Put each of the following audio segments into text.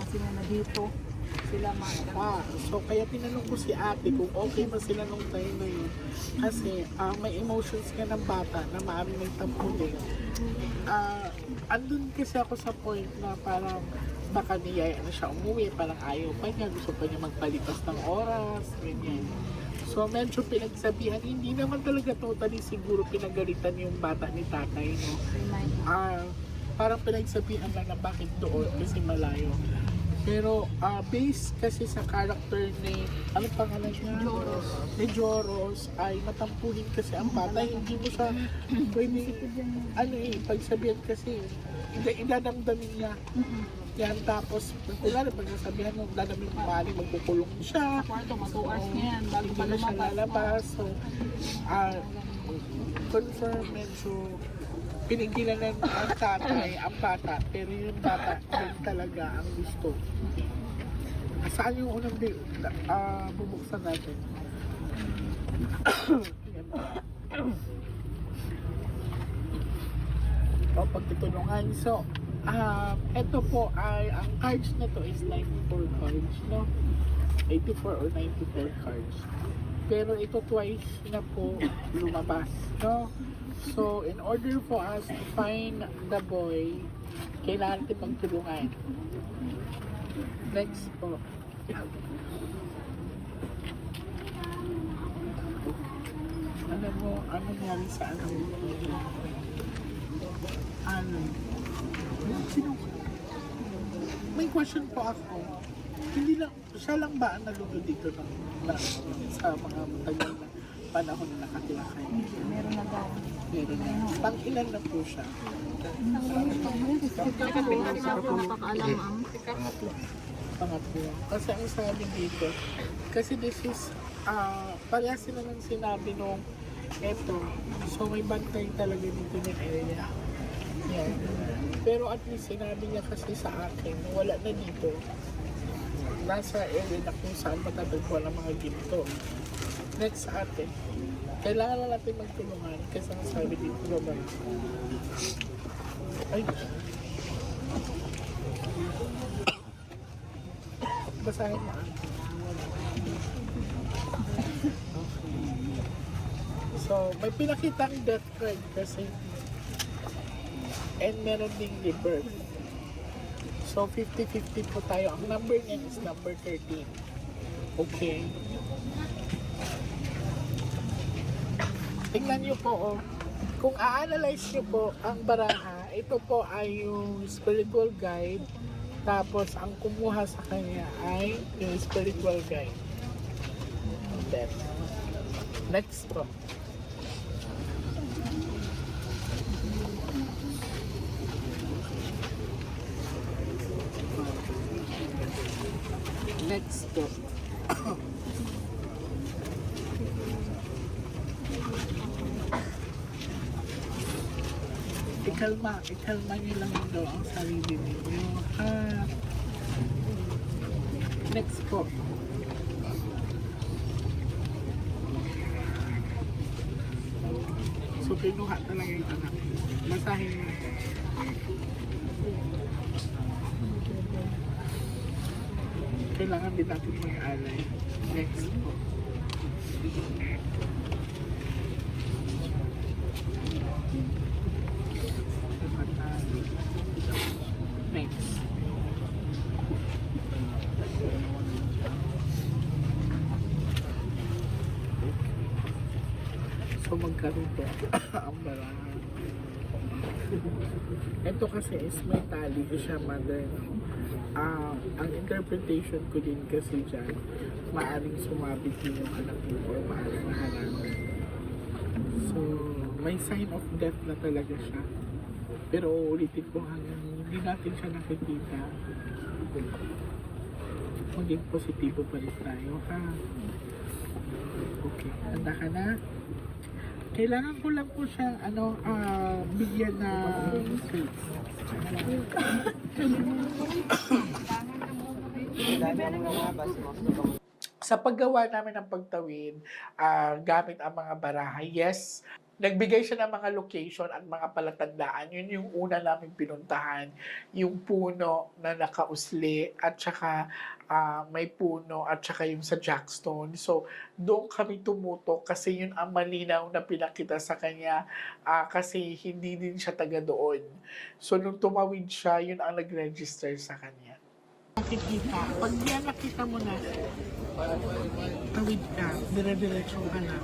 kasi nga na dito sila So kaya tinanong ko si ate kung okay ba sila nung time na yun. Kasi may emotions ka ng bata na maaaring may tampo din. Andun kasi ako sa point na parang baka niyaya na siya umuwi, parang ayaw pa niya, gusto pa niya magpalipas ng oras, ganyan. So medyo pinagsabihan, hindi naman talaga totally siguro pinagalitan yung bata ni tatay, no? Parang pinagsabihan lang na bakit doon kasi malayo. Pero based kasi sa character ni, ano pangalan niya? Joros. Ni Joros ay matampuhin kasi ang bata, hindi mo siya pwede, pagsabihan kasi, idadamdamin niya. Yan, tapos, kunwari, pag nasabihan mo, dadamin mo maaaring magkukulong siya. Kwarto, mag-2 hours niyan, bago Hindi pa na siya lumabas. lalabas. So, confirm, medyo pinigilan ng ang tatay, ang bata, pero yung bata, yun talaga ang gusto. Saan yung unang bubuksan natin? Yan. O, pagtutulungan. So, ito po ay, ang cards na to is 94 cards, no? 84 or 94 cards. Pero ito twice na po lumabas, no? So, in order for us to find the boy, kailangan natin magtulungan. Next po. Alam mo, ano nangyari sa ano? Sino? May question po ako. Hindi lang, siya lang ba ang nalugod dito sa mga matagal na panahon na nakatira kayo? Meron na daw. Meron na. Pang-ilan na po siya? Napakaalam ang Pangatlo. Kasi ang sabi dito, kasi this is, parehas sila ng sinabi nung eto. So may bantay talaga dito ng area. Yan. Pero at least sinabi niya kasi sa akin, wala na dito. Nasa area na kung saan matatagpuan ang mga ginto. Next sa atin, kailangan na natin magtulungan kasi ang sabi dito naman. Ay, basahin mo. So, may pinakitang death card kasi and meron ding rebirth. So, 50-50 po tayo. Ang number niya is number 13. Okay. Tingnan niyo po, oh. Kung a-analyze niyo po ang baraha, ito po ay yung spiritual guide. Tapos, ang kumuha sa kanya ay yung spiritual guide. Then, next po. Next po. ikalma niyo lang daw ang sarili ninyo. Next po. So, pinuha talaga yung anak. Basahin mo. Kailangan din natin mag-alay. Next po. Next. So magkaroon po ang barahan. Ito kasi is may tali siya, mother. Ang interpretation ko din kasi dyan, maaring sumabit din yung anak mo or maaring nahalangan. So, may sign of death na talaga siya. Pero ulitin ko hanggang hindi natin siya nakikita. Maging positibo pa rin tayo, ha? Okay, handa ka na? Kailangan ko lang po siyang bigyan ng space. Sa paggawa namin ng pagtawid, gamit ang mga baraha, yes, nagbigay siya ng mga location at mga palatandaan. Yun yung una namin pinuntahan, yung puno na nakausli at saka may puno at saka yung sa Jackstone. So, doon kami tumutok kasi yun ang malinaw na pinakita sa kanya kasi hindi din siya taga doon. So, nung tumawid siya, yun ang nag-register sa kanya. Nakikita, pag yan nakita mo na, tawid ka, dire-diretso ka na.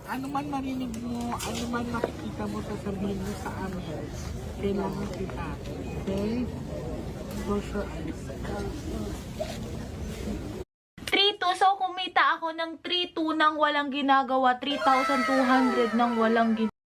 Ano man marinig mo, ano man makikita mo, sasabihin mo sa amin, kailangan kita. Okay? Close your eyes. 3,200. So, kumita ako ng 3,200 nang walang ginagawa. 3,200 nang walang